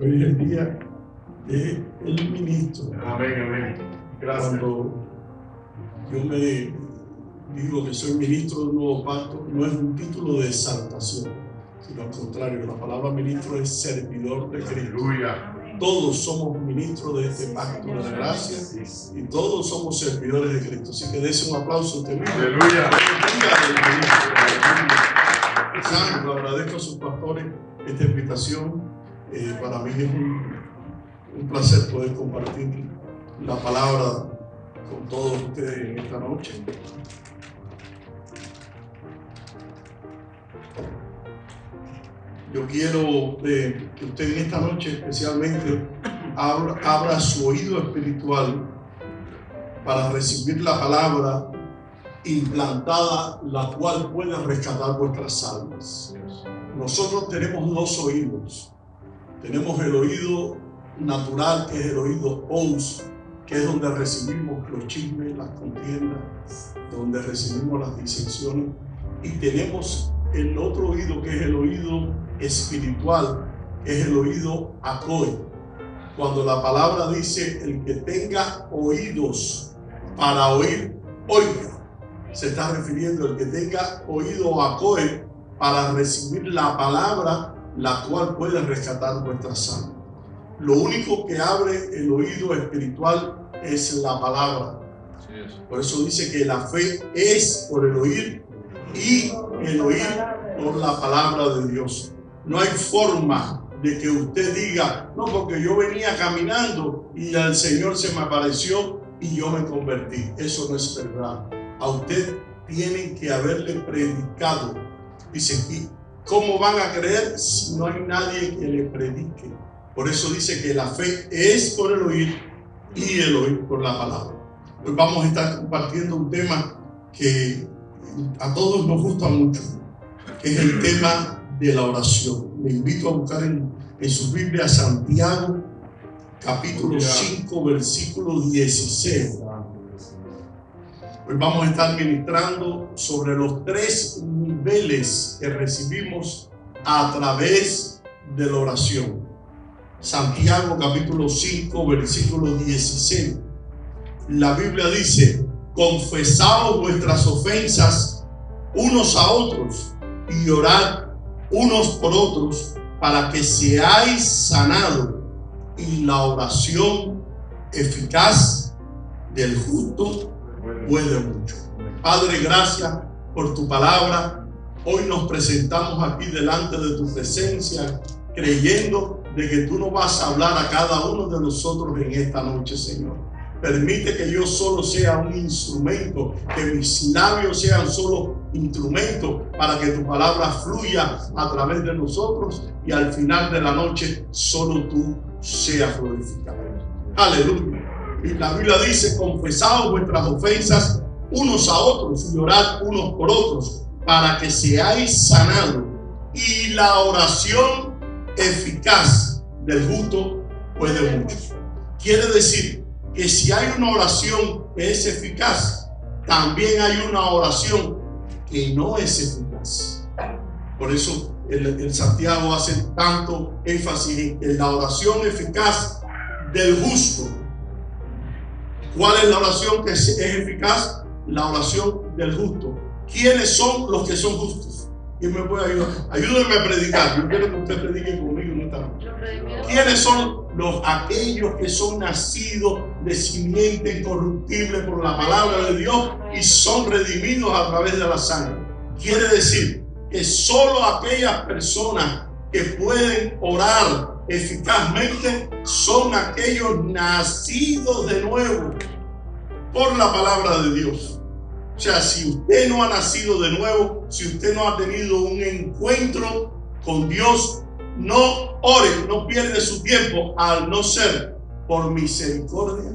Hoy es el día del ministro. Amén, amén. Gracias. Cuando yo me digo que soy ministro del nuevo pacto, no es un título de exaltación, sino al contrario, la palabra ministro es servidor de Cristo. Aleluya. Todos somos ministros de este pacto de la gracia y todos somos servidores de Cristo. Así que dése un aplauso a usted mismo. Aleluya. Lo agradezco a sus pastores esta invitación. Para mí es un placer poder compartir la palabra con todos ustedes en esta noche. Yo quiero que usted en esta noche especialmente abra su oído espiritual para recibir la palabra implantada, la cual puede rescatar vuestras almas. Nosotros tenemos dos oídos. Tenemos el oído natural, que es el oído ons, que es donde recibimos los chismes, las contiendas, donde recibimos las disensiones. Y tenemos el otro oído, que es el oído espiritual, que es el oído acoy. Cuando la palabra dice: el que tenga oídos para oír, oiga. Se está refiriendo al que tenga oído acoy para recibir la palabra, la cual puede rescatar vuestras almas. Lo único que abre el oído espiritual es la palabra. Por eso dice que la fe es por el oír y el oír por la palabra de Dios. No hay forma de que usted diga: no, porque yo venía caminando y el Señor se me apareció y yo me convertí. Eso no es verdad. A usted tienen que haberle predicado. Dice: ¿cómo van a creer si no hay nadie que le predique? Por eso dice que la fe es por el oír y el oír por la palabra. Hoy vamos a estar compartiendo un tema que a todos nos gusta mucho, que es el tema de la oración. Me invito a buscar en su Biblia Santiago, capítulo 5, versículo 16. Hoy vamos a estar ministrando sobre los 3 niveles que recibimos a través de la oración. Santiago capítulo 5, versículo 16. La Biblia dice: confesaos vuestras ofensas unos a otros y orad unos por otros para que seáis sanados, y la oración eficaz del justo puede mucho. Padre, gracias por tu palabra. Hoy nos presentamos aquí delante de tu presencia, creyendo de que tú nos vas a hablar a cada uno de nosotros en esta noche, Señor. Permite que yo solo sea un instrumento, que mis labios sean solo instrumentos para que tu palabra fluya a través de nosotros y al final de la noche solo tú seas glorificado. Aleluya. Y la Biblia dice: confesaos vuestras ofensas unos a otros y orad unos por otros para que seáis sanados, y la oración eficaz del justo puede mucho. Quiere decir que si hay una oración que es eficaz, también hay una oración que no es eficaz. Por eso el Santiago hace tanto énfasis en la oración eficaz del justo. ¿Cuál es la oración que es eficaz? La oración del justo. ¿Quiénes son los que son justos? ¿Quién me puede ayudar? Ayúdenme a predicar. Yo quiero que usted predique conmigo en esta noche. ¿Quiénes son aquellos que son nacidos de simiente incorruptible por la palabra de Dios y son redimidos a través de la sangre? Quiere decir que solo aquellas personas que pueden orar eficazmente son aquellos nacidos de nuevo por la palabra de Dios. O sea, si usted no ha nacido de nuevo, si usted no ha tenido un encuentro con Dios, no ore, no pierde su tiempo, al no ser por misericordia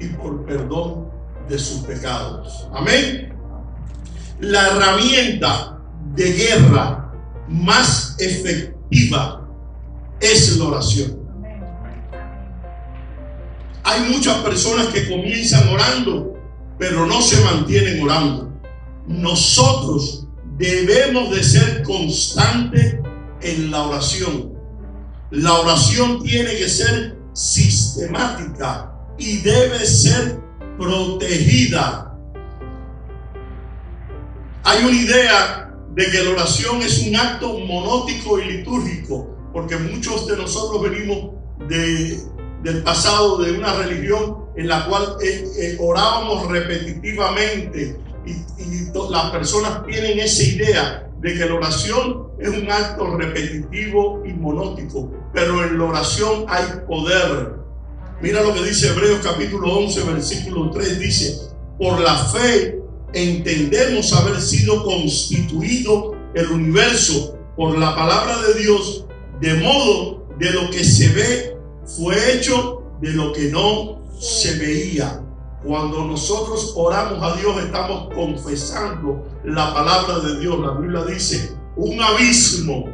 y por perdón de sus pecados. Amén. La herramienta de guerra más efectiva es la oración. Hay muchas personas que comienzan orando, pero no se mantienen orando. Nosotros debemos de ser constantes en la oración. La oración tiene que ser sistemática y debe ser protegida. Hay una idea de que la oración es un acto monótico y litúrgico, porque muchos de nosotros venimos del pasado de una religión en la cual orábamos repetitivamente y las personas tienen esa idea de que la oración es un acto repetitivo y monótico, pero en la oración hay poder. Mira lo que dice Hebreos capítulo 11 versículo 3, dice: por la fe entendemos haber sido constituido el universo por la palabra de Dios, de modo de lo que se ve fue hecho de lo que no se veía. Cuando nosotros oramos a Dios, estamos confesando la palabra de Dios. La Biblia dice: un abismo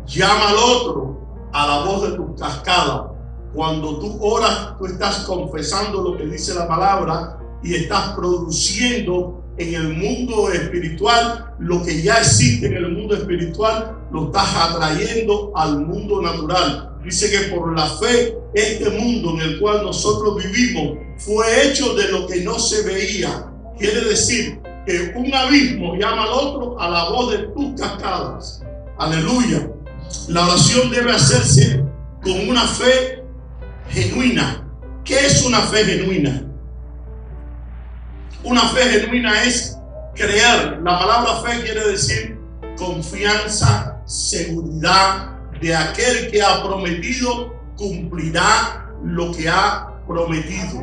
llama al otro a la voz de tu cascada. Cuando tú oras, tú estás confesando lo que dice la palabra y estás produciendo en el mundo espiritual lo que ya existe en el mundo espiritual, lo estás atrayendo al mundo natural. Dice que por la fe este mundo en el cual nosotros vivimos fue hecho de lo que no se veía. Quiere decir que un abismo llama al otro a la voz de tus cascadas. Aleluya. La oración debe hacerse con una fe genuina. ¿Qué es una fe genuina? Una fe genuina es creer. La palabra fe quiere decir confianza, seguridad de aquel que ha prometido cumplirá lo que ha prometido.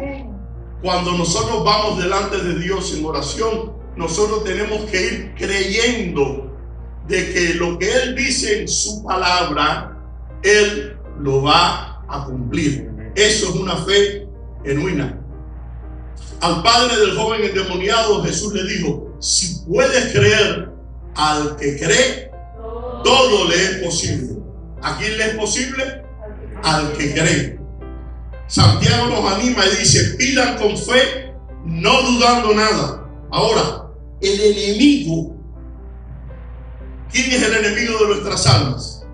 Cuando nosotros vamos delante de Dios en oración, nosotros tenemos que ir creyendo de que lo que Él dice en su palabra, Él lo va a cumplir. Eso es una fe genuina. Al padre del joven endemoniado, Jesús le dijo: si puedes creer, al que cree, todo le es posible. ¿A quién le es posible? Al que cree. Santiago nos anima y dice: pidan con fe, no dudando nada. Ahora, el enemigo, ¿quién es el enemigo de nuestras almas?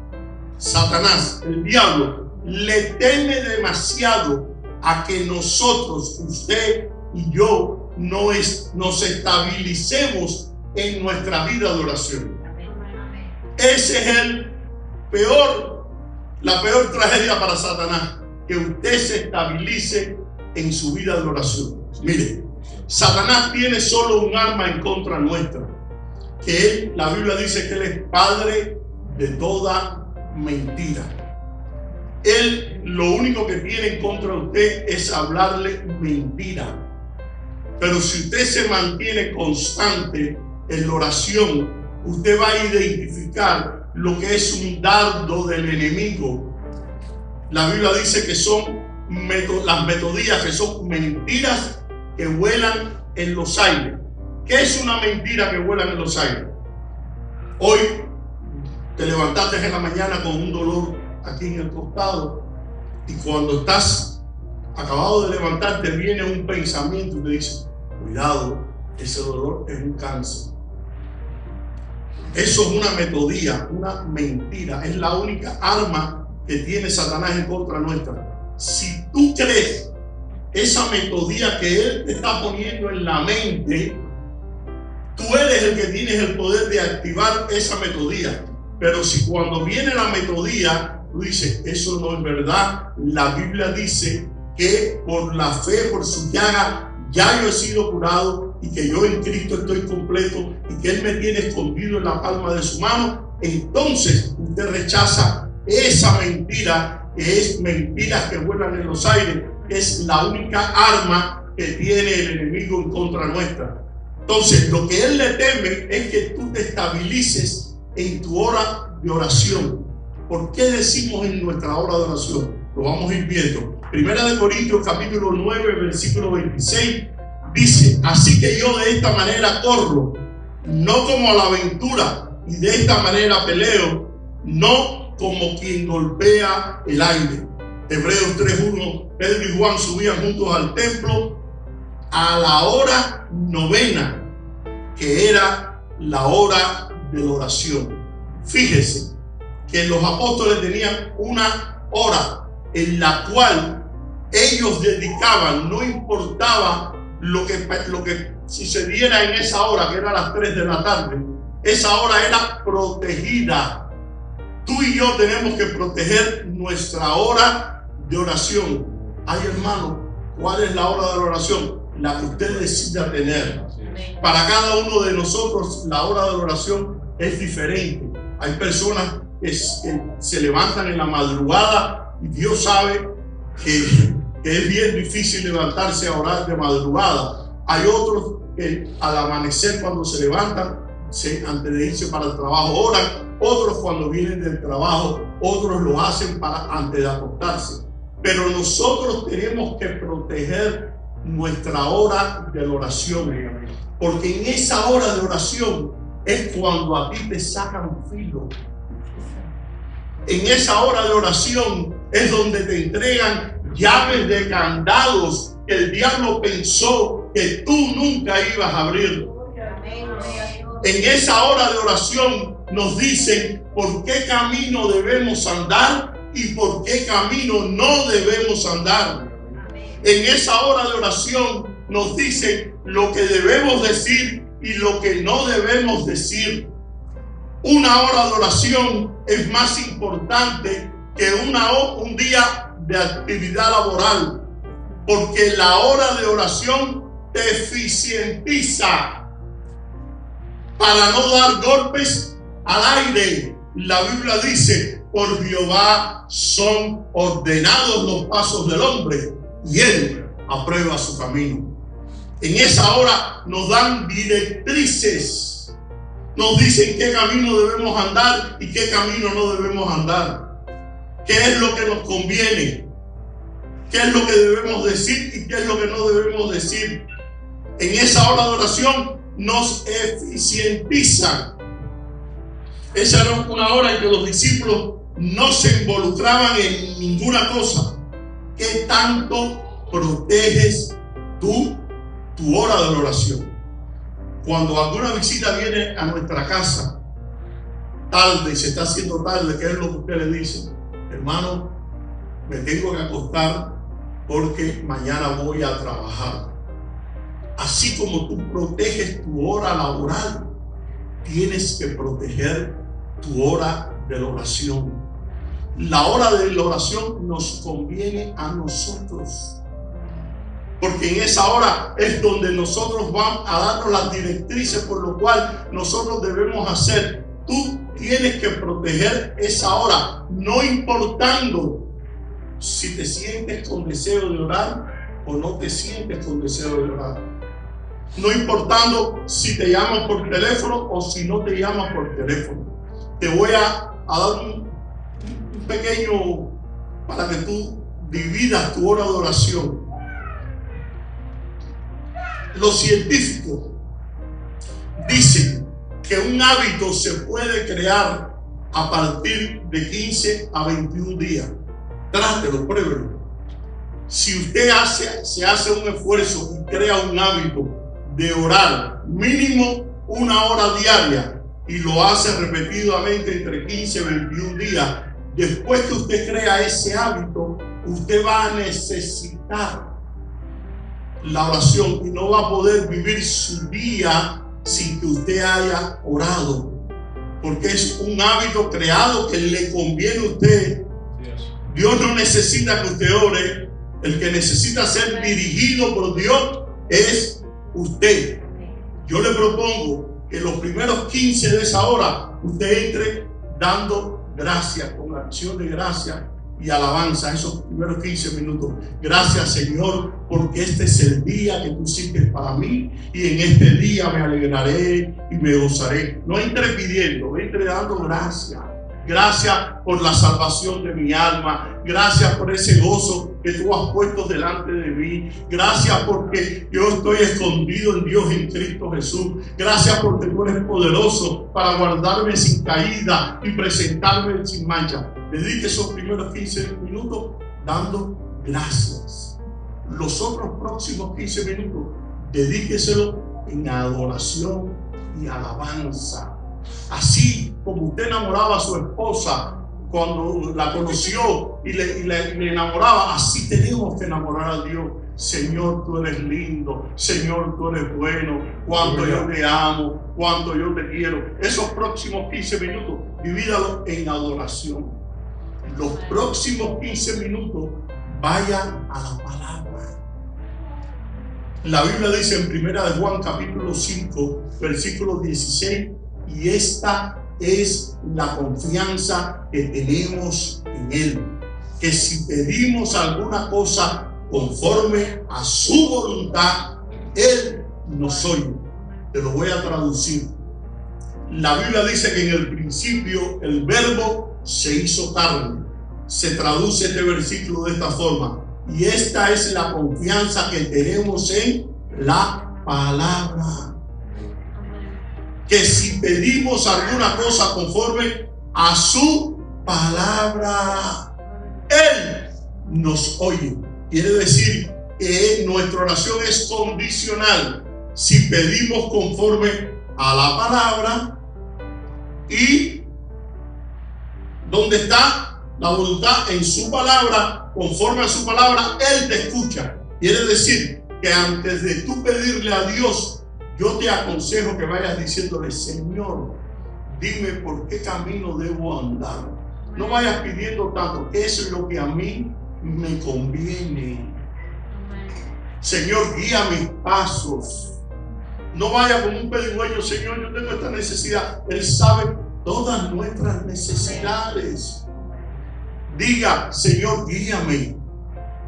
Satanás, el diablo, le teme demasiado a que nosotros, usted y yo, nos estabilicemos en nuestra vida de oración. Ese es la peor tragedia para Satanás, que usted se estabilice en su vida de oración. Mire, Satanás tiene solo un arma en contra nuestra, que la Biblia dice que él es padre de toda mentira. Él lo único que tiene en contra de usted es hablarle mentira. Pero si usted se mantiene constante en la oración, usted va a identificar lo que es un dardo del enemigo. La Biblia dice que son las metodías, que son mentiras que vuelan en los aires. ¿Qué es una mentira que vuela en los aires? Hoy te levantaste en la mañana con un dolor aquí en el costado, y cuando estás acabado de levantarte viene un pensamiento y te dice: cuidado, ese dolor es un cáncer. Eso es una metodía, una mentira. Es la única arma que tiene Satanás en contra nuestra. Si tú crees esa metodía que él te está poniendo en la mente, tú eres el que tienes el poder de activar esa metodía. Pero si cuando viene la metodía, tú dices: eso no es verdad. La Biblia dice que por la fe, por su llaga, ya yo he sido curado, y que yo en Cristo estoy completo, y que Él me tiene escondido en la palma de su mano. Entonces usted rechaza esa mentira, que es mentiras que vuelan en los aires. Es la única arma que tiene el enemigo en contra nuestra. Entonces lo que él le teme es que tú te estabilices en tu hora de oración. ¿Por qué decimos en nuestra hora de oración? Lo vamos a ir viendo. Primera de Corintios capítulo 9 versículo 26 dice: así que yo de esta manera corro, no como a la aventura, y de esta manera peleo, no como quien golpea el aire. Hebreos 3:1, Pedro y Juan subían juntos al templo a la hora novena, que era la hora de la oración. Fíjese que los apóstoles tenían una hora en la cual ellos dedicaban, no importaba lo que sucediera en esa hora, que era las 3 de la tarde, esa hora era protegida. Tú y yo tenemos que proteger nuestra hora de oración. Ay, hermano, ¿cuál es la hora de la oración? La que usted decida tener. Para cada uno de nosotros la hora de la oración es diferente. Hay personas que se levantan en la madrugada y Dios sabe que es bien difícil levantarse a orar de madrugada. Hay otros que al amanecer, cuando se levantan, antes de irse para el trabajo oran. Otros cuando vienen del trabajo, otros lo hacen antes de acostarse. Pero nosotros tenemos que proteger nuestra hora de la oración, porque en esa hora de oración es cuando a ti te sacan filo. En esa hora de oración es donde te entregan llaves de candados que el diablo pensó que tú nunca ibas a abrir. En esa hora de oración nos dicen por qué camino debemos andar y por qué camino no debemos andar. En esa hora de oración nos dicen lo que debemos decir y lo que no debemos decir. Una hora de oración es más importante que un día de actividad laboral, porque la hora de oración te eficientiza para no dar golpes al aire. La Biblia dice: por Jehová son ordenados los pasos del hombre y él aprueba su camino. En esa hora nos dan directrices, nos dicen qué camino debemos andar y qué camino no debemos andar, qué es lo que nos conviene, qué es lo que debemos decir y qué es lo que no debemos decir. En esa hora de oración nos eficientizan. Esa era una hora en que los discípulos no se involucraban en ninguna cosa. ¿Qué tanto proteges tú tu hora de la oración? Cuando alguna visita viene a nuestra casa tarde y se está haciendo tarde, ¿qué es lo que usted le dice? Hermano, me tengo que acostar porque mañana voy a trabajar. Así como tú proteges tu hora laboral, tienes que proteger tu hora de la oración. La hora de la oración nos conviene a nosotros, porque en esa hora es donde nosotros vamos a darnos las directrices por lo cual nosotros debemos hacer. Tú tienes que proteger esa hora, no importando si te sientes con deseo de orar o no te sientes con deseo de orar, no importando si te llaman por teléfono o si no te llaman por teléfono. Te voy a dar un pequeño para que tú dividas tu hora de oración. Los científicos dicen que un hábito se puede crear a partir de 15 a 21 días. Trátelo, pruébelo. Si usted se hace un esfuerzo y crea un hábito de orar mínimo 1 hora diaria y lo hace repetidamente entre 15 y 21 días, después que usted crea ese hábito, usted va a necesitar la oración y no va a poder vivir su día sin que usted haya orado, porque es un hábito creado que le conviene a usted. Dios no necesita que usted ore. El que necesita ser dirigido por Dios es usted. Yo le propongo que los primeros 15 de esa hora usted entre dando gracias, con acción de gracias y alabanza, esos primeros 15 minutos. Gracias, Señor, porque este es el día que tú hiciste para mí y en este día me alegraré y me gozaré. No entre pidiendo, entre dando gracias. Gracias por la salvación de mi alma. Gracias por ese gozo que tú has puesto delante de mí. Gracias porque yo estoy escondido en Dios, en Cristo Jesús. Gracias porque tú eres poderoso para guardarme sin caída y presentarme sin mancha. Dedique esos primeros 15 minutos dando gracias. Los otros próximos 15 minutos, dedíqueselo en adoración y alabanza. Así como usted enamoraba a su esposa cuando la conoció y le enamoraba. Así tenemos que enamorar a Dios. Señor, tú eres lindo. Señor, tú eres bueno. Cuánto yo te amo, cuánto yo te quiero. Esos próximos 15 minutos, divídalo en adoración. Los próximos 15 minutos, vaya a la palabra. La Biblia dice en 1 Juan capítulo 5, versículo 16, y esta es la confianza que tenemos en Él, que si pedimos alguna cosa conforme a su voluntad, Él nos oye. Te lo voy a traducir. La Biblia dice que en el principio el verbo se hizo carne. Se traduce este versículo de esta forma: y esta es la confianza que tenemos en la palabra, que si pedimos alguna cosa conforme a su palabra, Él nos oye. Quiere decir que nuestra oración es condicional. Si pedimos conforme a la palabra, y ¿dónde está la voluntad? En su palabra, conforme a su palabra, Él te escucha. Quiere decir que antes de tú pedirle a Dios, yo te aconsejo que vayas diciéndole: Señor, dime por qué camino debo andar. No vayas pidiendo tanto, que eso es lo que a mí me conviene. Señor, guía mis pasos. No vaya como un pedigüeño: Señor, yo tengo esta necesidad. Él sabe todas nuestras necesidades. Diga: Señor, guíame.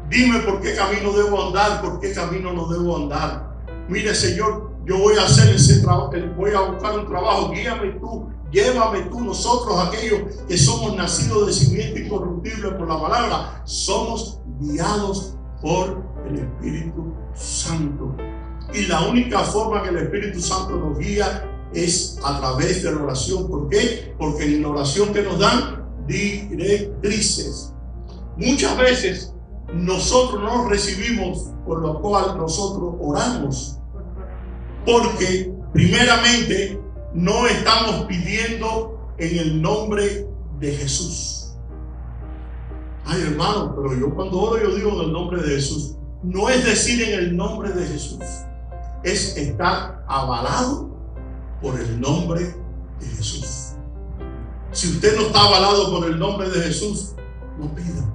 Dime por qué camino debo andar, por qué camino no debo andar. Mire, Señor, yo voy a hacer ese trabajo, voy a buscar un trabajo. Guíame tú, llévame tú. Nosotros, aquellos que somos nacidos de simiente incorruptible por la palabra, somos guiados por el Espíritu Santo. Y la única forma que el Espíritu Santo nos guía es a través de la oración. ¿Por qué? Porque en la oración que nos dan directrices. Muchas veces nosotros no recibimos, por lo cual nosotros oramos, porque primeramente no estamos pidiendo en el nombre de Jesús. Ay, hermano, pero yo cuando oro yo digo en el nombre de Jesús. No es decir en el nombre de Jesús, es estar avalado por el nombre de Jesús. Si usted no está avalado por el nombre de Jesús, no pida.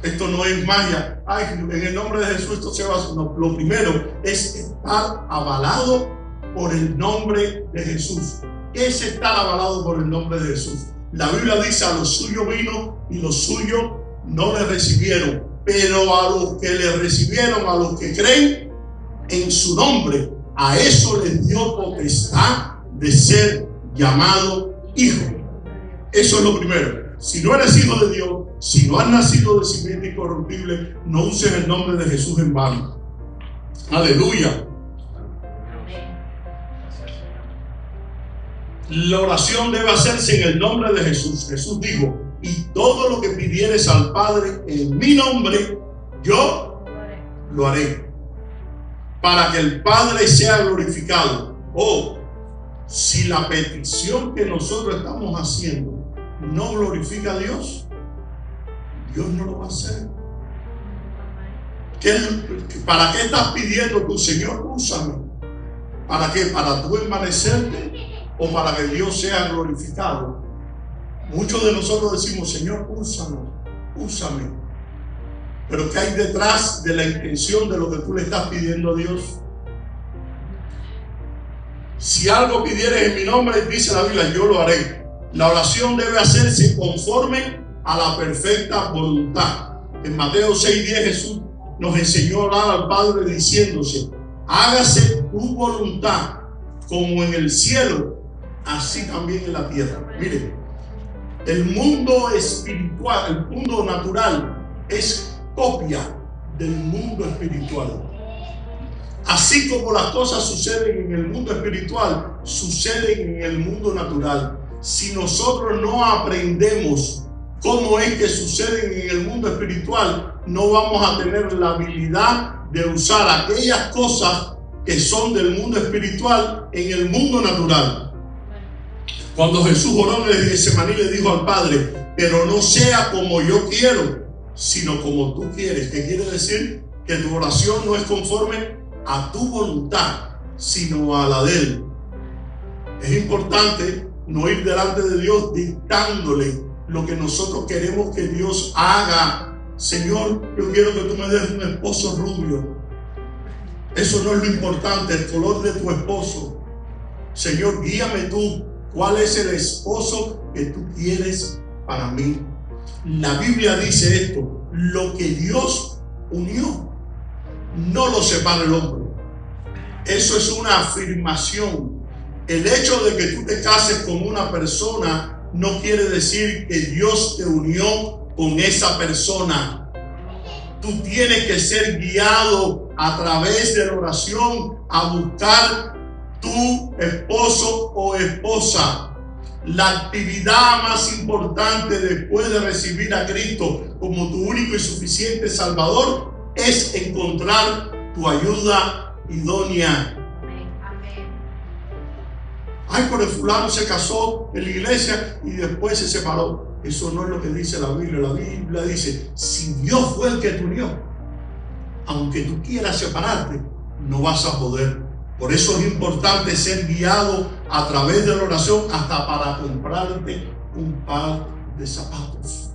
Esto no es magia. Ay, en el nombre de Jesús esto se va a hacer. No, lo primero es estar avalado por el nombre de Jesús. ¿Qué es estar avalado por el nombre de Jesús? La Biblia dice: a los suyos vino y los suyos no le recibieron, pero a los que le recibieron, a los que creen en su nombre, a eso les dio potestad de ser llamado hijo. Eso es lo primero. Si no eres hijo de Dios, si no has nacido de simiente incorruptible, no uses el nombre de Jesús en vano. Aleluya. La oración debe hacerse en el nombre de Jesús. Jesús dijo: y todo lo que pidieres al Padre en mi nombre, yo lo haré, para que el Padre sea glorificado. Oh, si la petición que nosotros estamos haciendo no glorifica a Dios, Dios no lo va a hacer. ¿Para qué estás pidiendo tú? Señor, úsame. ¿Para qué? ¿Para tú envanecerte o para que Dios sea glorificado? Muchos de nosotros decimos: Señor, úsame. Pero ¿qué hay detrás de la intención de lo que tú le estás pidiendo a Dios? Si algo pidieres en mi nombre, dice la Biblia, yo lo haré. La oración debe hacerse conforme a la perfecta voluntad. En Mateo 6:10 Jesús nos enseñó a orar al Padre diciéndose: hágase tu voluntad como en el cielo, así también en la tierra. Mire, el mundo espiritual, el mundo natural es copia del mundo espiritual. Así como las cosas suceden en el mundo espiritual, suceden en el mundo natural. Si nosotros no aprendemos cómo es que suceden en el mundo espiritual, no vamos a tener la habilidad de usar aquellas cosas que son del mundo espiritual en el mundo natural. Cuando Jesús oró en el Getsemaní, le dijo al Padre: pero no sea como yo quiero, sino como tú quieres. ¿Qué quiere decir? Que tu oración no es conforme a tu voluntad, sino a la de Él. Es importante no ir delante de Dios dictándole lo que nosotros queremos que Dios haga. Señor, yo quiero que tú me des un esposo rubio. Eso no es lo importante, el color de tu esposo. Señor, guíame tú. ¿Cuál es el esposo que tú quieres para mí? La Biblia dice esto: lo que Dios unió, no lo separa el hombre. Eso es una afirmación. El hecho de que tú te cases con una persona no quiere decir que Dios te unió con esa persona. Tú tienes que ser guiado a través de la oración a buscar tu esposo o esposa. La actividad más importante después de recibir a Cristo como tu único y suficiente Salvador es encontrar tu ayuda idónea. Ay, pero el fulano se casó en la iglesia y después se separó. Eso no es lo que dice la Biblia. La Biblia dice: si Dios fue el que te unió, aunque tú quieras separarte, no vas a poder. Por eso es importante ser guiado a través de la oración, hasta para comprarte un par de zapatos.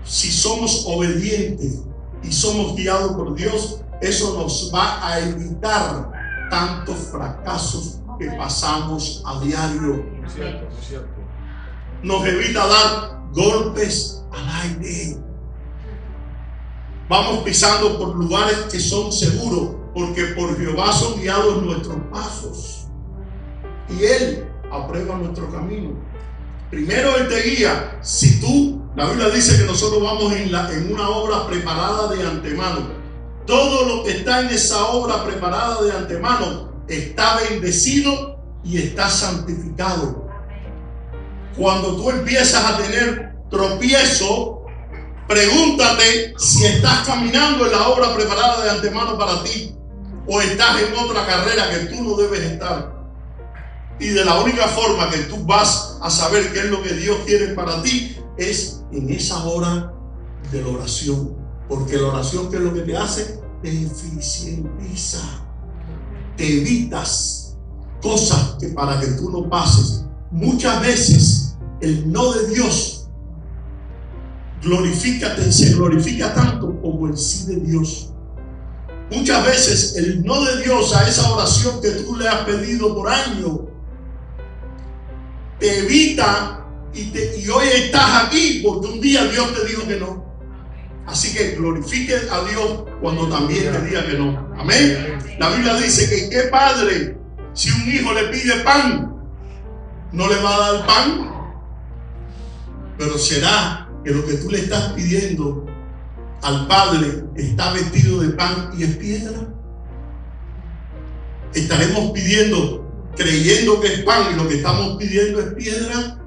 Si somos obedientes y somos guiados por Dios, eso nos va a evitar tantos fracasos que pasamos a diario. Nos evita dar golpes al aire. Vamos pisando por lugares que son seguros, porque por Jehová son guiados nuestros pasos y Él aprueba nuestro camino. Primero Él te guía. Si tú, la Biblia dice que nosotros vamos en una obra preparada de antemano. Todo lo que está en esa obra preparada de antemano está bendecido y está santificado. Cuando tú empiezas a tener tropiezo, pregúntate si estás caminando en la obra preparada de antemano para ti, o estás en otra carrera que tú no debes estar. Y de la única forma que tú vas a saber qué es lo que Dios quiere para ti es en esa hora de la oración. Porque la oración, ¿qué es lo que te hace? Te eficientiza. Te evitas cosas que para que tú no pases. Muchas veces el no de Dios se glorifica tanto como el sí de Dios. Muchas veces el no de Dios a esa oración que tú le has pedido por años te evita y hoy estás aquí porque un día Dios te dijo que no. Así que glorifique a Dios cuando también te diga que no. Amén. La Biblia dice que ¿qué padre, si un hijo le pide pan, no le va a dar pan? Pero será que lo que tú le estás pidiendo al Padre está vestido de pan y es piedra. Estaremos pidiendo creyendo que es pan y lo que estamos pidiendo es piedra.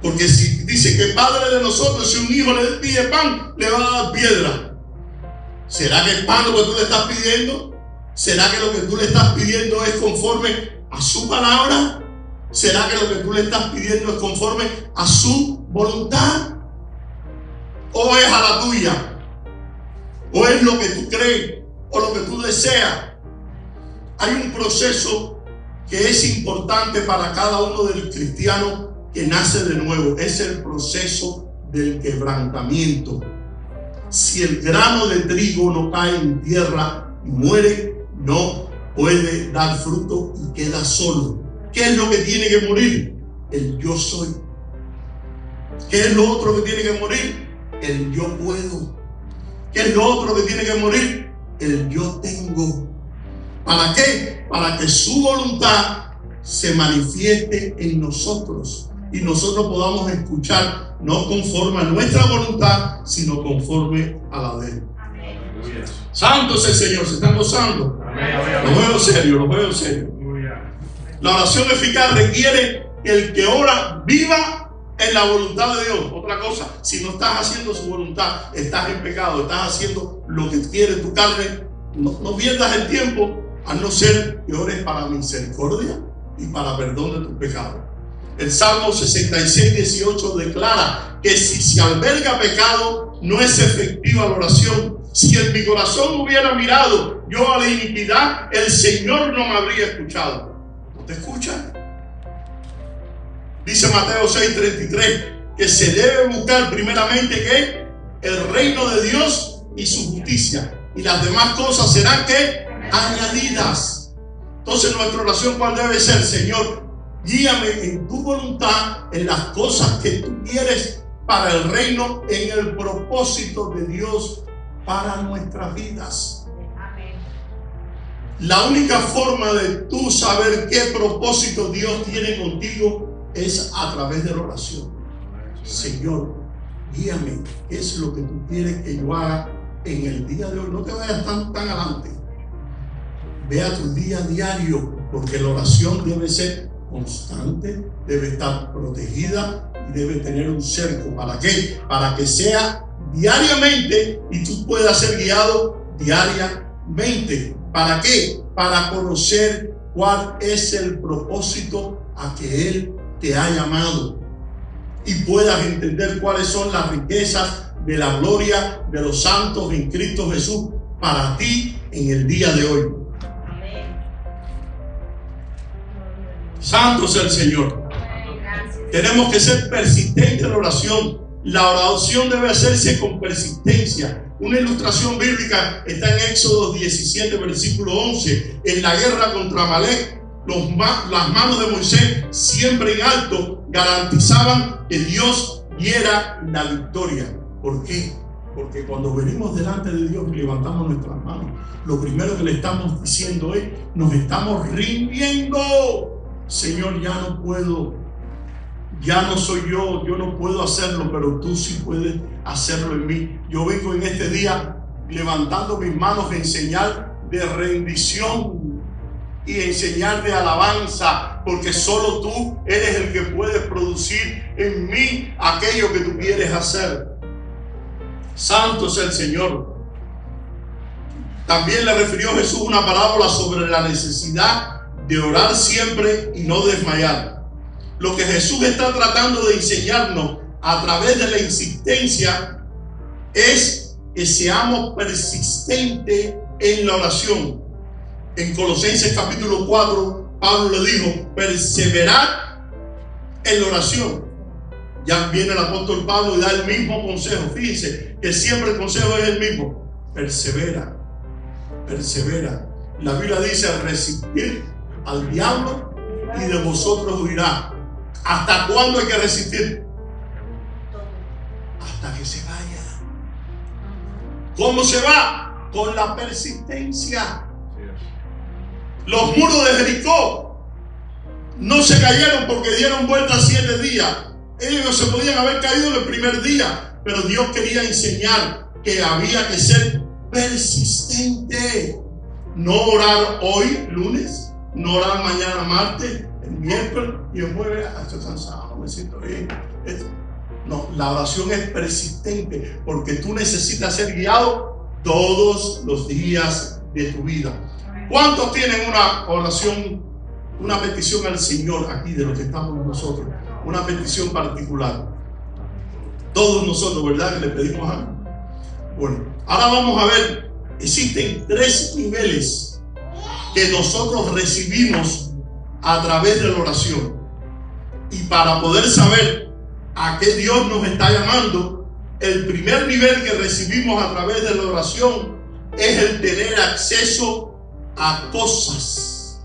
Porque si dice que Padre de nosotros, si un hijo le pide pan, le va a dar piedra. ¿Será que es pan lo que tú le estás pidiendo? ¿Será que lo que tú le estás pidiendo es conforme a su palabra? ¿Será que lo que tú le estás pidiendo es conforme a su voluntad? ¿O es a la tuya? ¿O es lo que tú crees? ¿O lo que tú deseas? Hay un proceso que es importante para cada uno de los cristianos que nace de nuevo. Es el proceso del quebrantamiento. Si el grano de trigo no cae en tierra y muere, no puede dar fruto y queda solo. ¿Qué es lo que tiene que morir? El yo soy. ¿Qué es lo otro que tiene que morir? El yo puedo. ¿Qué es lo otro que tiene que morir? El yo tengo. ¿Para qué? Para que su voluntad se manifieste en nosotros y nosotros podamos escuchar no conforme a nuestra voluntad, sino conforme a la de Él. Amén. Santo es el Señor. ¿Se están gozando? Lo veo serio, lo veo serio. La oración eficaz requiere que el que ora viva en la voluntad de Dios. Otra cosa, si no estás haciendo su voluntad, estás en pecado, estás haciendo lo que quiere tu carne, no pierdas el tiempo, a no ser que ores para misericordia y para perdón de tus pecados. El Salmo 66:18 declara que si se alberga pecado, no es efectiva la oración. Si en mi corazón hubiera mirado yo a la iniquidad, el Señor no me habría escuchado. ¿No te escucha? Dice Mateo 6:33 que se debe buscar primeramente ¿qué? El reino de Dios y su justicia, y las demás cosas serán ¿qué? Añadidas. Entonces nuestra oración, ¿cuál debe ser? Señor, guíame en tu voluntad, en las cosas que tú quieres para el reino, en el propósito de Dios para nuestras vidas. Amén. La única forma de tú saber qué propósito Dios tiene contigo es a través de la oración. Señor, guíame, ¿qué es lo que tú quieres que yo haga en el día de hoy? No te vayas tan adelante. Ve a tu día diario, porque la oración debe ser constante, debe estar protegida y debe tener un cerco. ¿Para qué? Para que sea diariamente y tú puedas ser guiado diariamente. ¿Para qué? Para conocer cuál es el propósito a que Él te ha llamado y puedas entender cuáles son las riquezas de la gloria de los santos en Cristo Jesús para ti en el día de hoy. Santo sea el Señor. Tenemos que ser persistentes en la oración. La oración debe hacerse con persistencia. Una ilustración bíblica está en Éxodo 17, versículo 11. En la guerra contra Amalek, las manos de Moisés, siempre en alto, garantizaban que Dios diera la victoria. ¿Por qué? Porque cuando venimos delante de Dios y levantamos nuestras manos, lo primero que le estamos diciendo es: nos estamos rindiendo. Señor, ya no puedo, ya no soy yo no puedo hacerlo, pero tú sí puedes hacerlo en mí. Yo vengo en este día levantando mis manos en señal de rendición y en señal de alabanza, porque solo tú eres el que puedes producir en mí aquello que tú quieres hacer. Santo sea el Señor. También le refirió Jesús una parábola sobre la necesidad de orar siempre y no desmayar. Lo que Jesús está tratando de enseñarnos a través de la insistencia es que seamos persistentes en la oración. En Colosenses capítulo 4, Pablo le dijo: perseverad en la oración. Ya viene el apóstol Pablo y da el mismo consejo. Fíjense que siempre el consejo es el mismo: persevera, persevera. La Biblia dice: resistir al diablo y de vosotros huirá. ¿Hasta cuándo hay que resistir? Hasta que se vaya. ¿Cómo se va? Con la persistencia. Los muros de Jericó no se cayeron porque dieron vuelta 7 días. Ellos se podían haber caído en el primer día, pero Dios quería enseñar que había que ser persistente. No orar hoy, lunes, no orar mañana, martes, el miércoles y el jueves: estoy cansado, no me siento bien. No, la oración es persistente porque tú necesitas ser guiado todos los días de tu vida. ¿Cuántos tienen una oración, una petición al Señor aquí de los que estamos nosotros? Una petición particular. Todos nosotros, ¿verdad? Que le pedimos algo. Bueno, ahora vamos a ver. Existen 3 niveles que nosotros recibimos a través de la oración. Y para poder saber a qué Dios nos está llamando, el primer nivel que recibimos a través de la oración es el tener acceso a cosas.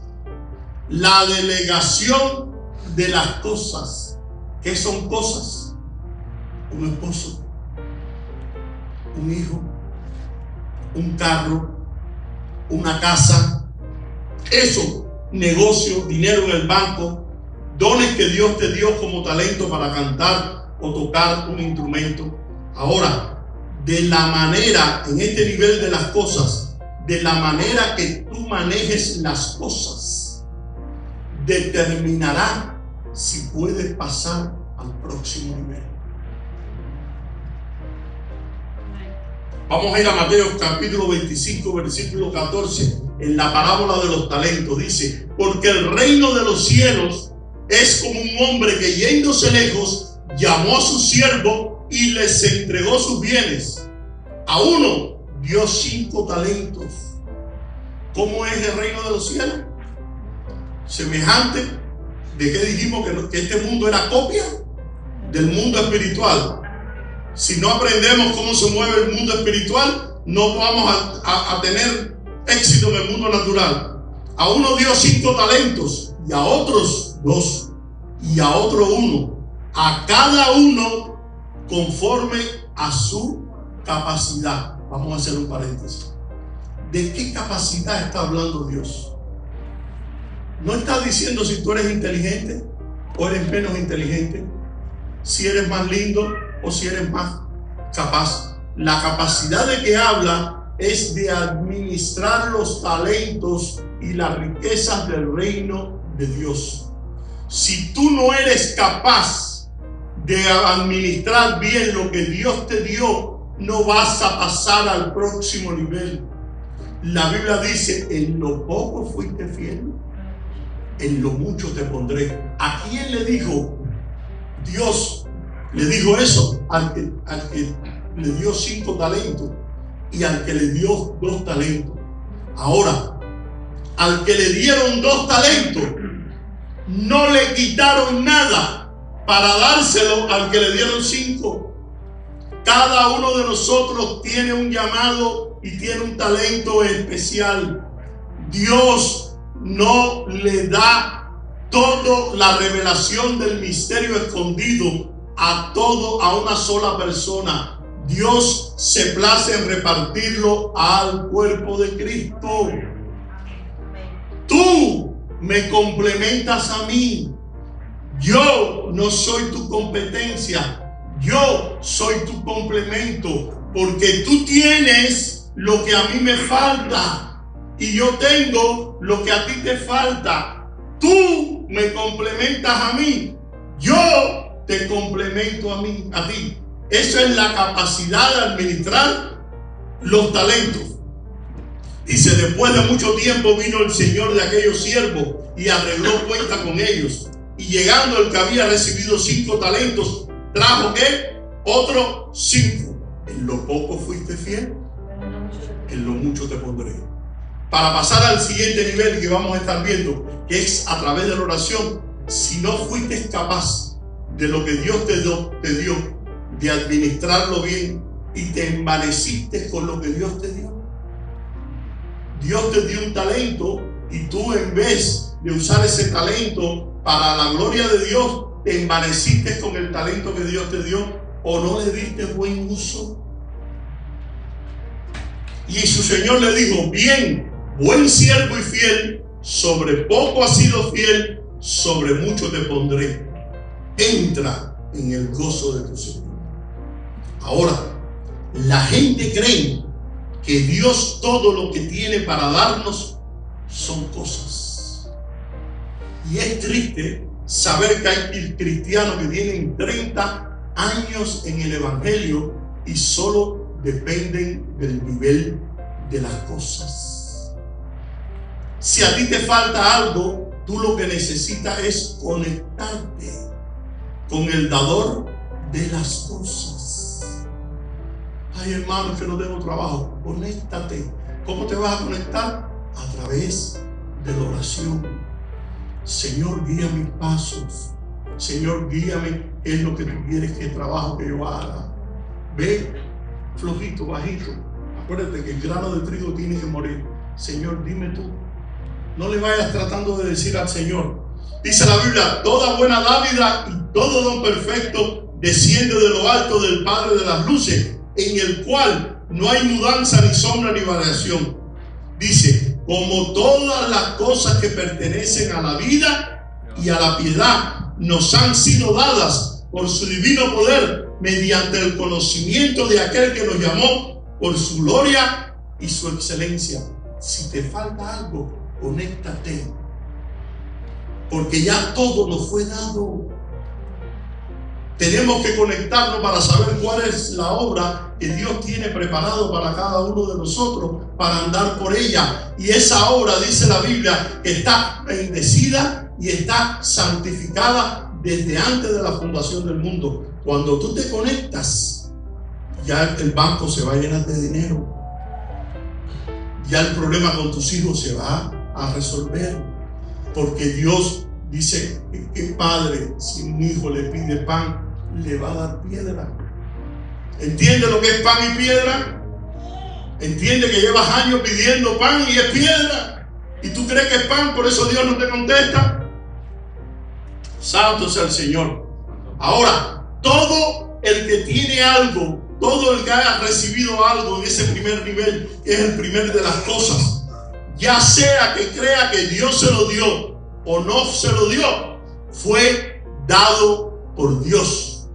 La delegación de las cosas. ¿Qué son cosas? Un esposo, un hijo, un carro, una casa, eso, negocio, dinero en el banco, dones que Dios te dio como talento para cantar o tocar un instrumento. Ahora, de la manera, en este nivel de las cosas, de la manera que tú manejes las cosas, determinará si puedes pasar al próximo nivel. Vamos a ir a Mateo capítulo 25, versículo 14. en la parábola de los talentos. Dice: porque el reino de los cielos es como un hombre que, yéndose lejos, llamó a su siervo y les entregó sus bienes. A uno dio 5 talentos. ¿Cómo es el reino de los cielos? Semejante, ¿de qué dijimos que este mundo era copia del mundo espiritual? Si no aprendemos cómo se mueve el mundo espiritual, no vamos a tener éxito en el mundo natural. A uno dio 5 talentos, y a otros 2, y a otro 1, a cada uno conforme a su capacidad. Vamos a hacer un paréntesis. ¿De qué capacidad está hablando Dios? No está diciendo si tú eres inteligente o eres menos inteligente, si eres más lindo o si eres más capaz. La capacidad de que habla es de administrar los talentos y las riquezas del reino de Dios. Si tú no eres capaz de administrar bien lo que Dios te dio, no vas a pasar al próximo nivel. La Biblia dice: en lo poco fuiste fiel, en lo mucho te pondré. ¿A quién le dijo Dios? Le dijo eso al que le dio 5 talentos y al que le dio 2 talentos. Ahora, al que le dieron 2 talentos, no le quitaron nada para dárselo al que le dieron 5. Cada uno de nosotros tiene un llamado y tiene un talento especial. Dios no le da toda la revelación del misterio escondido a una sola persona. Dios se place en repartirlo al cuerpo de Cristo. Tú me complementas a mí. Yo no soy tu competencia. Yo soy tu complemento, porque tú tienes lo que a mí me falta y yo tengo lo que a ti te falta. Tú me complementas a mí, yo te complemento a ti. Eso es la capacidad de administrar los talentos. Dice: después de mucho tiempo vino el señor de aquellos siervos y arregló cuenta con ellos. Y llegando el que había recibido 5 talentos, trajo ¿qué? Otro 5. En lo poco fuiste fiel, en lo mucho te pondré. Para pasar al siguiente nivel que vamos a estar viendo, que es a través de la oración, si no fuiste capaz de lo que Dios te dio, de administrarlo bien, y te envaneciste con lo que Dios te dio. Dios te dio un talento y tú, en vez de usar ese talento para la gloria de Dios, te envaneciste con el talento que Dios te dio, o no le diste buen uso. Y su Señor le dijo: bien, buen siervo y fiel, sobre poco has sido fiel, sobre mucho te pondré. Entra en el gozo de tu Señor. Ahora, la gente cree que Dios todo lo que tiene para darnos son cosas. Y es triste saber que hay cristianos que tienen 30 años en el Evangelio y solo dependen del nivel de las cosas. Si a ti te falta algo, tú lo que necesitas es conectarte con el dador de las cosas. Ay, hermano, que no tengo trabajo. Conéctate. ¿Cómo te vas a conectar? A través de la oración. Señor, guía mis pasos. Señor, guíame en lo que tú quieres que trabajo que yo haga. Ve, flojito, bajito. Acuérdate que el grano de trigo tiene que morir. Señor, dime tú. No le vayas tratando de decir al Señor. Dice la Biblia: toda buena dádiva y todo don perfecto desciende de lo alto del Padre de las luces, en el cual no hay mudanza ni sombra ni variación. Dice: como todas las cosas que pertenecen a la vida y a la piedad nos han sido dadas por su divino poder, mediante el conocimiento de aquel que nos llamó por su gloria y su excelencia. Si te falta algo, conéctate, porque ya todo nos fue dado. Tenemos que conectarnos para saber cuál es la obra que Dios tiene preparado para cada uno de nosotros para andar por ella. Y esa obra, dice la Biblia, está bendecida y está santificada desde antes de la fundación del mundo. Cuando tú te conectas, ya el banco se va a llenar de dinero. Ya el problema con tus hijos se va a resolver. Porque Dios dice que padre, si un hijo le pide pan, le va a dar piedra. ¿Entiende lo que es pan y piedra? ¿Entiende que llevas años pidiendo pan y es piedra? ¿Y tú crees que es pan? Por eso Dios no te contesta. Santo sea el Señor. Ahora, todo el que tiene algo, todo el que haya recibido algo en ese primer nivel, que es el primer de las cosas, ya sea que crea que Dios se lo dio o no se lo dio, fue dado por Dios.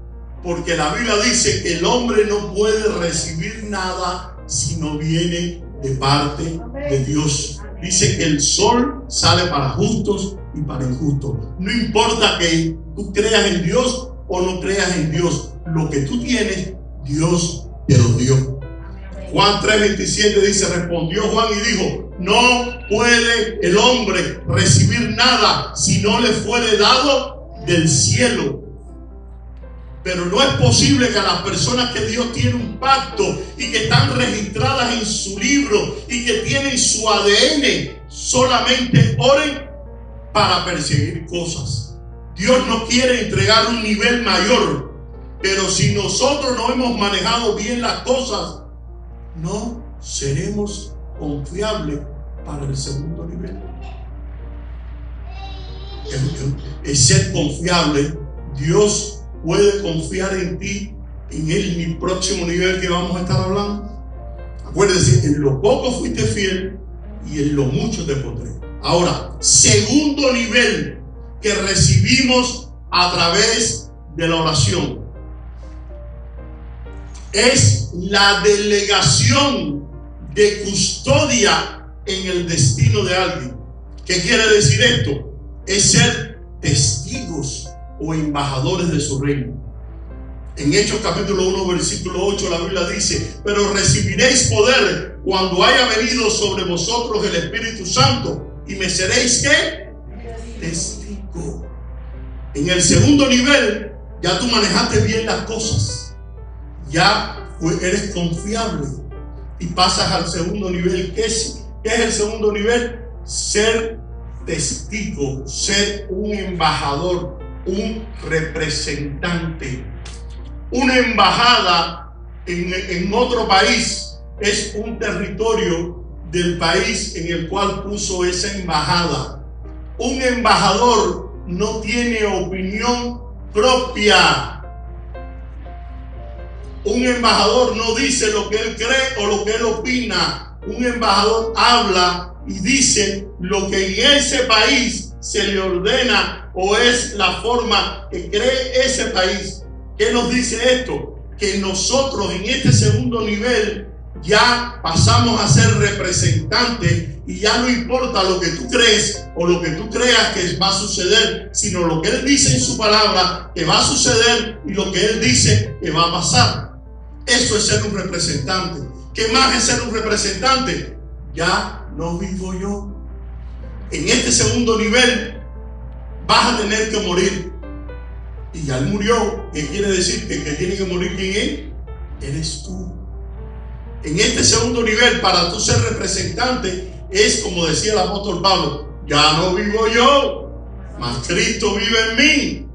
Porque la Biblia dice que el hombre no puede recibir nada si no viene de parte de Dios. Dice que el sol sale para justos y para injustos. No importa que tú creas en Dios o no creas en Dios, lo que tú tienes, Dios te lo dio. Juan 3:27 dice, respondió Juan y dijo, no puede el hombre recibir nada si no le fuere dado del cielo. Pero no es posible que a las personas que Dios tiene un pacto y que están registradas en su libro y que tienen su ADN, solamente oren para perseguir cosas. Dios nos quiere entregar un nivel mayor, pero si nosotros no hemos manejado bien las cosas, no seremos confiables para el segundo nivel. Es ser confiable. Dios puede confiar en ti en el próximo nivel que vamos a estar hablando. Acuérdese, en lo poco fuiste fiel y en lo mucho te pondré. Ahora, segundo nivel que recibimos a través de la oración es la delegación de custodia en el destino de alguien. ¿Qué quiere decir esto? Es ser testigos o embajadores de su reino. En Hechos capítulo 1 versículo 8 la Biblia dice, pero recibiréis poder cuando haya venido sobre vosotros el Espíritu Santo y me seréis ¿qué? Testigo. En el segundo nivel ya tú manejaste bien las cosas, ya eres confiable y pasas al segundo nivel. ¿Qué es el segundo nivel? Ser testigo, ser un embajador, un representante. Una embajada en otro país es un territorio del país en el cual puso esa embajada. Un embajador no tiene opinión propia. Un embajador no dice lo que él cree o lo que él opina. Un embajador habla y dice lo que en ese país se le ordena o es la forma que cree ese país. ¿Qué nos dice esto? Que nosotros en este segundo nivel ya pasamos a ser representantes y ya no importa lo que tú crees o lo que tú creas que va a suceder, sino lo que Él dice en su palabra que va a suceder y lo que Él dice que va a pasar. Eso es ser un representante. ¿Qué más es ser un representante? Ya no vivo yo. En este segundo nivel vas a tener que morir. Y ya Él murió. ¿Qué quiere decir? Que tiene que morir ¿quién es? Eres tú. En este segundo nivel, para tú ser representante, es como decía el apóstol Pablo, ya no vivo yo, mas Cristo vive en mí.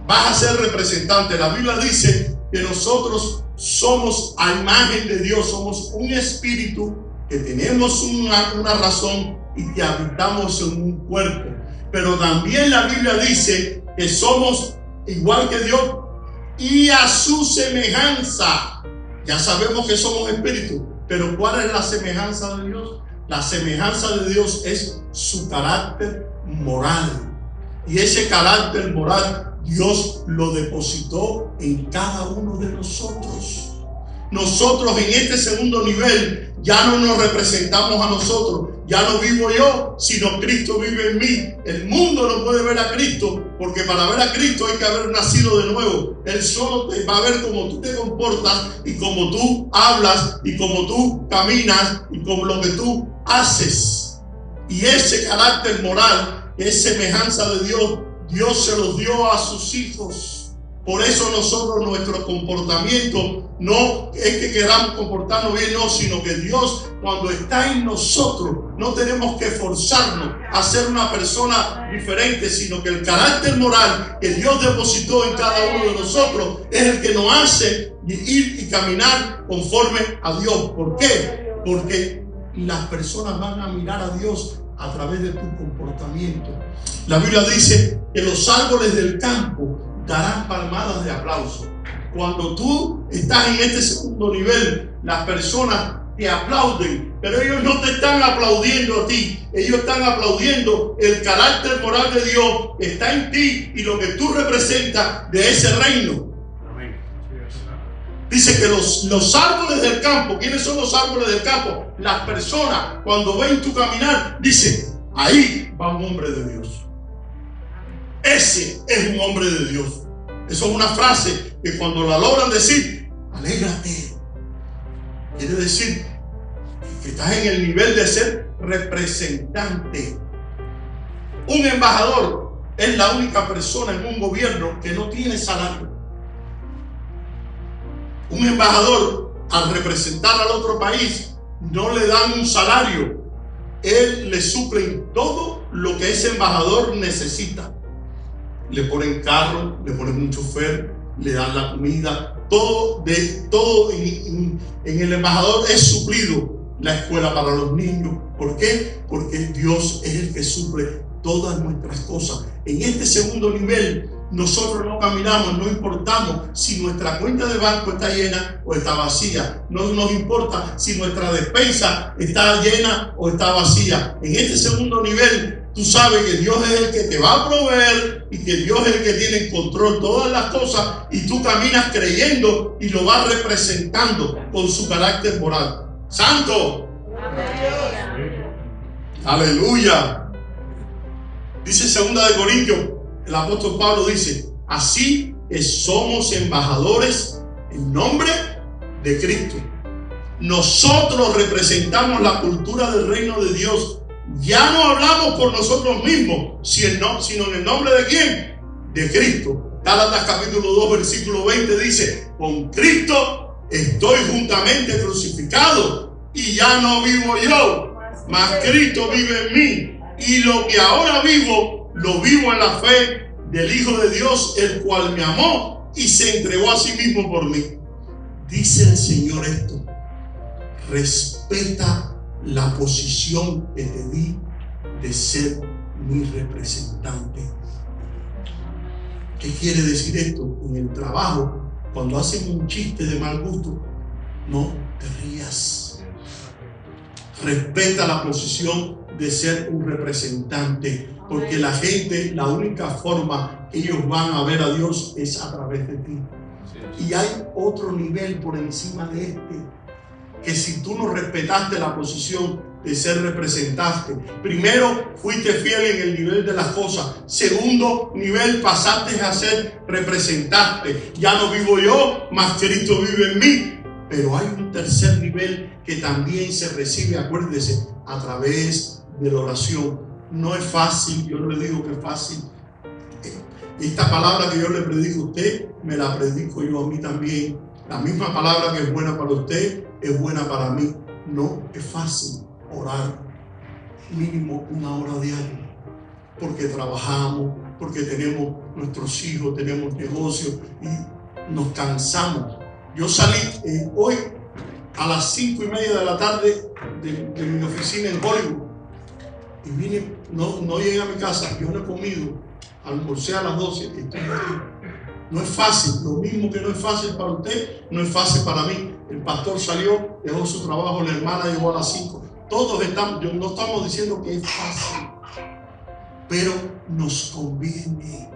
Vas a ser representante. La Biblia dice que nosotros somos a imagen de Dios, somos un espíritu que tenemos una razón y que habitamos en un cuerpo. Pero también la Biblia dice que somos igual que Dios y a su semejanza. Ya sabemos que somos espíritu, pero ¿cuál es la semejanza de Dios? La semejanza de Dios es su carácter moral. Y ese carácter moral Dios lo depositó en cada uno de nosotros. Nosotros en este segundo nivel ya no nos representamos a nosotros, ya no vivo yo, sino Cristo vive en mí. El mundo no puede ver a Cristo, porque para ver a Cristo hay que haber nacido de nuevo. Él solo te va a ver como tú te comportas y como tú hablas y como tú caminas y como lo que tú haces. Y ese carácter moral, que es semejanza de Dios, Dios se los dio a sus hijos. Por eso nosotros, nuestro comportamiento no es que queramos comportarnos bien, no, sino que Dios, cuando está en nosotros, no tenemos que forzarnos a ser una persona diferente, sino que el carácter moral que Dios depositó en cada uno de nosotros es el que nos hace ir y caminar conforme a Dios. ¿Por qué? Porque las personas van a mirar a Dios a través de tu comportamiento. La Biblia dice que los árboles del campo darán palmadas de aplauso. Cuando tú estás en este segundo nivel, las personas te aplauden, pero ellos no te están aplaudiendo a ti, ellos están aplaudiendo el carácter moral de Dios que está en ti y lo que tú representas de ese reino. Dice que los árboles del campo, ¿quiénes son los árboles del campo? Las personas, cuando ven tu caminar, dicen, ahí va un hombre de Dios. Ese es un hombre de Dios. Eso es una frase que cuando la logran decir, alégrate. Quiere decir que estás en el nivel de ser representante. Un embajador es la única persona en un gobierno que no tiene salario. Un embajador, al representar al otro país, no le dan un salario. Él le suple todo lo que ese embajador necesita. Le ponen carro, le ponen un chofer, le dan la comida, todo en el embajador es suplido. La escuela para los niños. ¿Por qué? Porque Dios es el que suple todas nuestras cosas. En este segundo nivel, nosotros no caminamos, no importamos si nuestra cuenta de banco está llena o está vacía. No nos importa si nuestra despensa está llena o está vacía. En este segundo nivel, tú sabes que Dios es el que te va a proveer y que Dios es el que tiene en control todas las cosas, y tú caminas creyendo y lo vas representando con su carácter moral. ¡Santo! ¡Aleluya! Dice 2 de Corintios, el apóstol Pablo dice, así que somos embajadores en nombre de Cristo. Nosotros representamos la cultura del reino de Dios. Ya no hablamos por nosotros mismos, sino en el nombre de ¿quién? De Cristo. Gálatas capítulo 2, versículo 20 dice, con Cristo estoy juntamente crucificado y ya no vivo yo, mas Cristo vive en mí. Y lo que ahora vivo, lo vivo en la fe del Hijo de Dios, el cual me amó y se entregó a sí mismo por mí. Dice el Señor esto: respeta la posición que te di de ser mi representante. ¿Qué quiere decir esto? En el trabajo, cuando hacen un chiste de mal gusto, no te rías. Respeta la posición de ser un representante, porque la gente, la única forma que ellos van a ver a Dios es a través de ti. Y hay otro nivel por encima de este, que si tú no respetaste la posición de ser representante, primero fuiste fiel en el nivel de las cosas, segundo nivel pasaste a ser representante. Ya no vivo yo, mas Cristo vive en mí. Pero hay un tercer nivel que también se recibe, acuérdese, a través de la oración. No es fácil, yo no le digo que es fácil. Esta palabra que yo le predico a usted, me la predico yo a mí también. La misma palabra que es buena para usted, es buena para mí. No es fácil orar mínimo 1 hora diaria, porque trabajamos, porque tenemos nuestros hijos, tenemos negocios y nos cansamos. Yo salí hoy a las 5:30 de la tarde de mi oficina en Hollywood y vine, no llegué a mi casa, yo no he comido, almorcé a las 12 y estoy aquí. No es fácil, lo mismo que no es fácil para usted, no es fácil para mí. El pastor salió, dejó su trabajo, la hermana llegó a las 5. Todos estamos, no estamos diciendo que es fácil, pero nos conviene.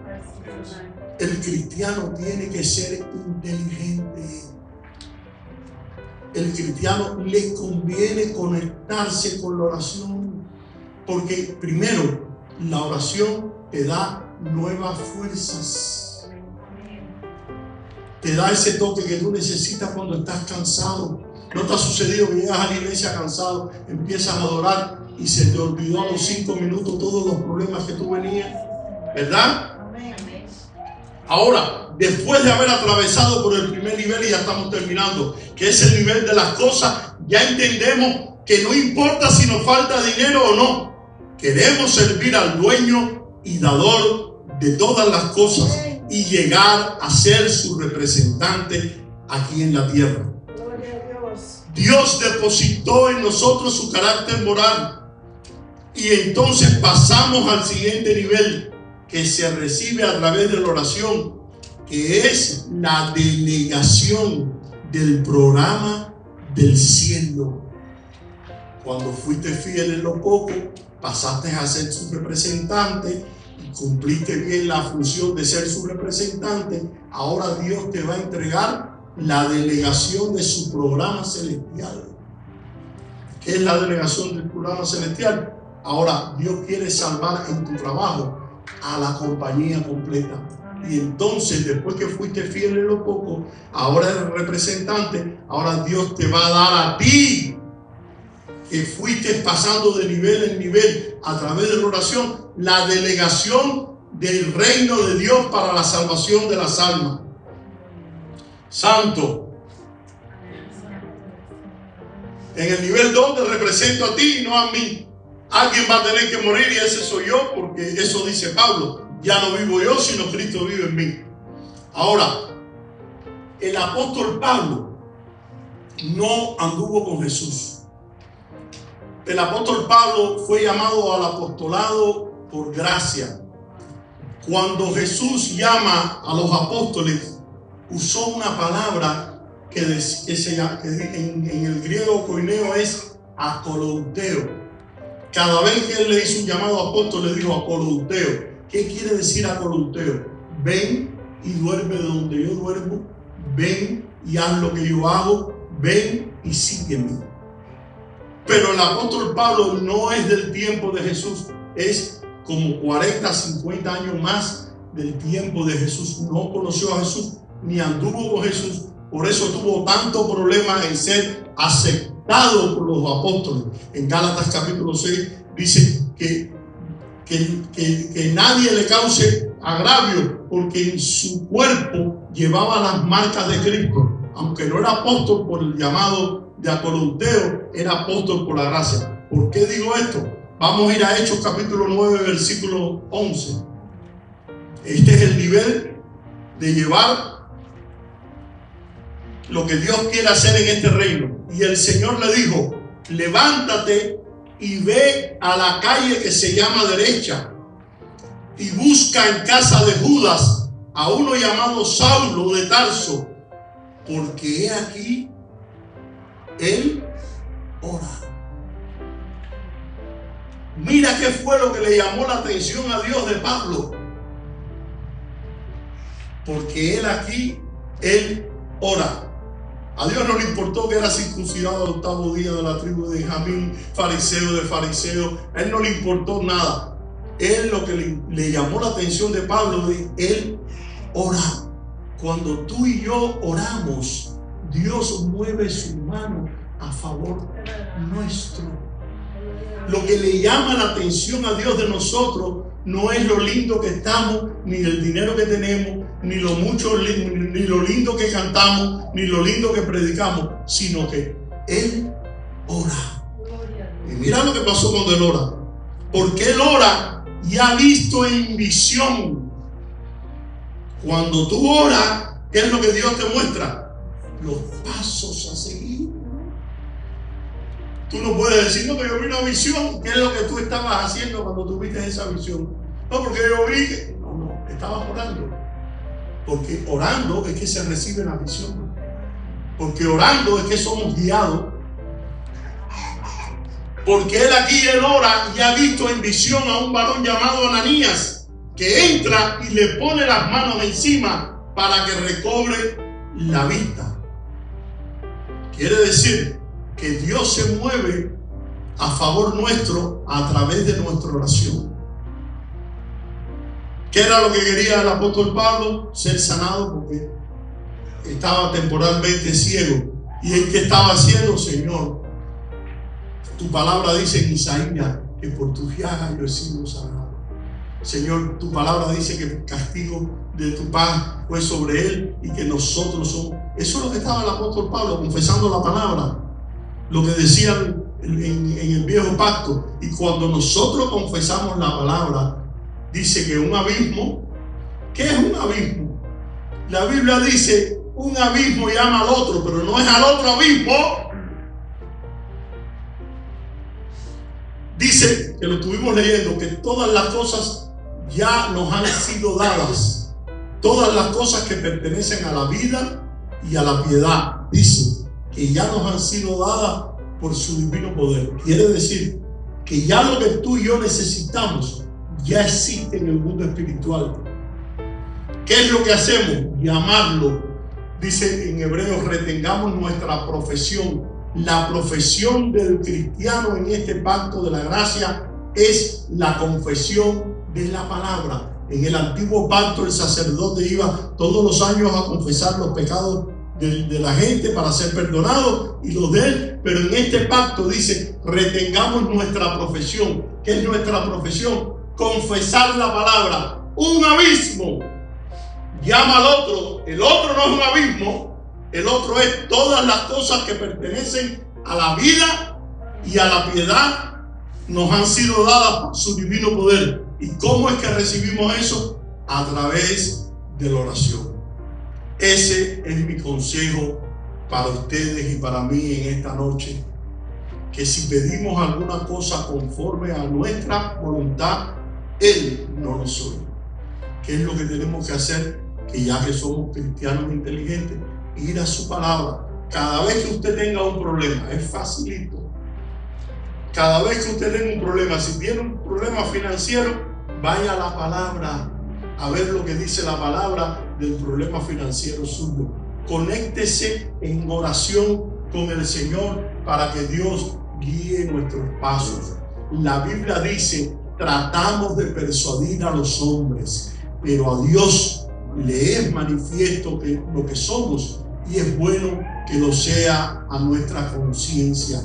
El cristiano tiene que ser inteligente. El cristiano le conviene conectarse con la oración. Porque primero, la oración te da nuevas fuerzas. Te da ese toque que tú necesitas cuando estás cansado. ¿No te ha sucedido que llegas a la iglesia cansado, empiezas a adorar y se te olvidó a los 5 minutos todos los problemas que tú venías? ¿Verdad? Ahora, después de haber atravesado por el primer nivel, y ya estamos terminando, que es el nivel de las cosas, ya entendemos que no importa si nos falta dinero o no, queremos servir al dueño y dador de todas las cosas y llegar a ser su representante aquí en la tierra. Dios depositó en nosotros su carácter moral y entonces pasamos al siguiente nivel, que se recibe a través de la oración, que es la delegación del programa del cielo. Cuando fuiste fiel en lo poco, pasaste a ser su representante y cumpliste bien la función de ser su representante. Ahora Dios te va a entregar la delegación de su programa celestial. ¿Qué es la delegación del programa celestial? Ahora Dios quiere salvar en tu trabajo a la compañía completa. Y entonces, después que fuiste fiel en lo poco, ahora eres representante. Ahora Dios te va a dar a ti, que fuiste pasando de nivel en nivel a través de la oración, la delegación del reino de Dios para la salvación de las almas. Santo. En el nivel 2 te represento a ti y no a mí. Alguien va a tener que morir y ese soy yo, porque eso dice Pablo. Ya no vivo yo, sino Cristo vive en mí. Ahora, el apóstol Pablo no anduvo con Jesús. El apóstol Pablo fue llamado al apostolado por gracia. Cuando Jesús llama a los apóstoles, usó una palabra que en el griego koineo es akolouteo. Cada vez que él le hizo un llamado apóstol, le dijo akolouteo. ¿Qué quiere decir akolouteo? Ven y duerme de donde yo duermo. Ven y haz lo que yo hago. Ven y sígueme. Pero el apóstol Pablo no es del tiempo de Jesús. Es como 40, 50 años más del tiempo de Jesús. No conoció a Jesús ni anduvo con Jesús. Por eso tuvo tanto problema en ser aceptado por los apóstoles. En Gálatas capítulo 6 dice que nadie le cause agravio, porque en su cuerpo llevaba las marcas de Cristo. Aunque no era apóstol por el llamado de akolouteo, era apóstol por la gracia. ¿Por qué digo esto? Vamos a ir a Hechos capítulo 9, versículo 11. Este es el nivel de llevar lo que Dios quiere hacer en este reino. Y el Señor le dijo: levántate y ve a la calle que se llama Derecha y busca en casa de Judas a uno llamado Saulo de Tarso, porque he aquí él ora. Mira qué fue lo que le llamó la atención a Dios de Pablo. Porque él ora. A Dios no le importó que era circuncidado al 8º día, de la tribu de Benjamín, fariseo de fariseos. A él no le importó nada. Él, lo que le llamó la atención de Pablo, él ora. Cuando tú y yo oramos, Dios mueve su mano a favor nuestro. Lo que le llama la atención a Dios de nosotros no es lo lindo que estamos, ni el dinero que tenemos, ni lo lindo que cantamos, ni lo lindo que predicamos, sino que Él ora. Y mira lo que pasó cuando Él ora. Porque Él ora y ha visto en visión. Cuando tú oras, ¿qué es lo que Dios te muestra? Los pasos a seguir. Tú no puedes decir: no, que yo vi una visión. ¿Qué es lo que tú estabas haciendo cuando tuviste esa visión? No, porque yo vi que... No, estabas orando. Porque orando es que se recibe la visión. Porque orando es que somos guiados. Porque él ora y ha visto en visión a un varón llamado Ananías, que entra y le pone las manos encima para que recobre la vista. Quiere decir que Dios se mueve a favor nuestro a través de nuestra oración. ¿Qué era lo que quería el apóstol Pablo? Ser sanado, porque estaba temporalmente ciego. ¿Y en qué estaba ciego? Señor, tu palabra dice en Isaías que por tus llagas yo he sido sanado. Señor, tu palabra dice que el castigo de tu paz fue sobre él y que nosotros somos. Eso es lo que estaba el apóstol Pablo confesando la palabra, lo que decían en el viejo pacto. Y cuando nosotros confesamos la palabra, dice que un abismo. ¿Qué es un abismo? La Biblia dice un abismo llama al otro, pero no es al otro abismo. Dice, que lo estuvimos leyendo, que todas las cosas ya nos han sido dadas. Todas las cosas que pertenecen a la vida y a la piedad, dice que ya nos han sido dadas por su divino poder. Quiere decir que ya lo que tú y yo necesitamos ya existe en el mundo espiritual. ¿Qué es lo que hacemos? Llamarlo. Dice en Hebreos, retengamos nuestra profesión. La profesión del cristiano en este pacto de la gracia es la confesión de la palabra. En el antiguo pacto el sacerdote iba todos los años a confesar los pecados de la gente para ser perdonado y los de él, pero en este pacto dice, retengamos nuestra profesión. ¿Qué es nuestra profesión? Confesar la palabra. Un abismo llama al otro. El otro no es un abismo, el otro es todas las cosas que pertenecen a la vida y a la piedad nos han sido dadas por su divino poder. ¿Y cómo es que recibimos eso? A través de la oración. Ese es mi consejo para ustedes y para mí en esta noche. Que si pedimos alguna cosa conforme a nuestra voluntad, Él no nos oye. ¿Qué es lo que tenemos que hacer? Que ya que somos cristianos inteligentes, ir a su palabra. Cada vez que usted tenga un problema, es facilito. Cada vez que usted tenga un problema, si tiene un problema financiero, vaya a la palabra a ver lo que dice la palabra del problema financiero suyo. Conéctese en oración con el Señor para que Dios guíe nuestros pasos. La Biblia dice, tratamos de persuadir a los hombres, pero a Dios le es manifiesto que lo que somos, y es bueno que lo sea a nuestra conciencia.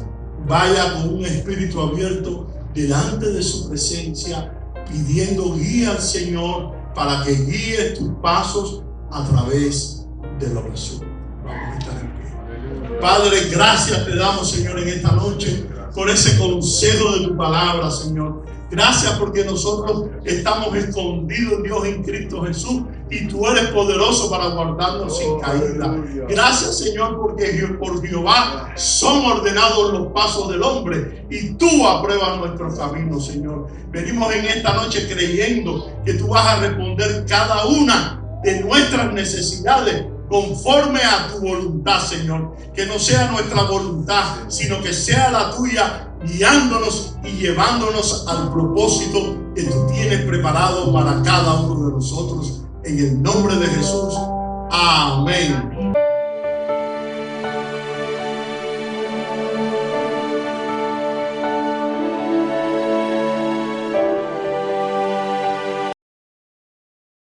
Vaya con un espíritu abierto delante de su presencia, pidiendo guía al Señor para que guíe tus pasos a través de la oración. Vamos a estar en pie. Padre, gracias te damos, Señor, en esta noche por ese consejo de tu palabra, Señor. Gracias porque nosotros estamos escondidos, Dios, en Cristo Jesús, y tú eres poderoso para guardarnos sin caída. Gracias, Señor, porque por Jehová son ordenados los pasos del hombre y tú apruebas nuestros caminos, Señor. Venimos en esta noche creyendo que tú vas a responder cada una de nuestras necesidades conforme a tu voluntad, Señor. Que no sea nuestra voluntad, sino que sea la tuya, guiándonos y llevándonos al propósito que tú tienes preparado para cada uno de nosotros. En el nombre de Jesús. Amén.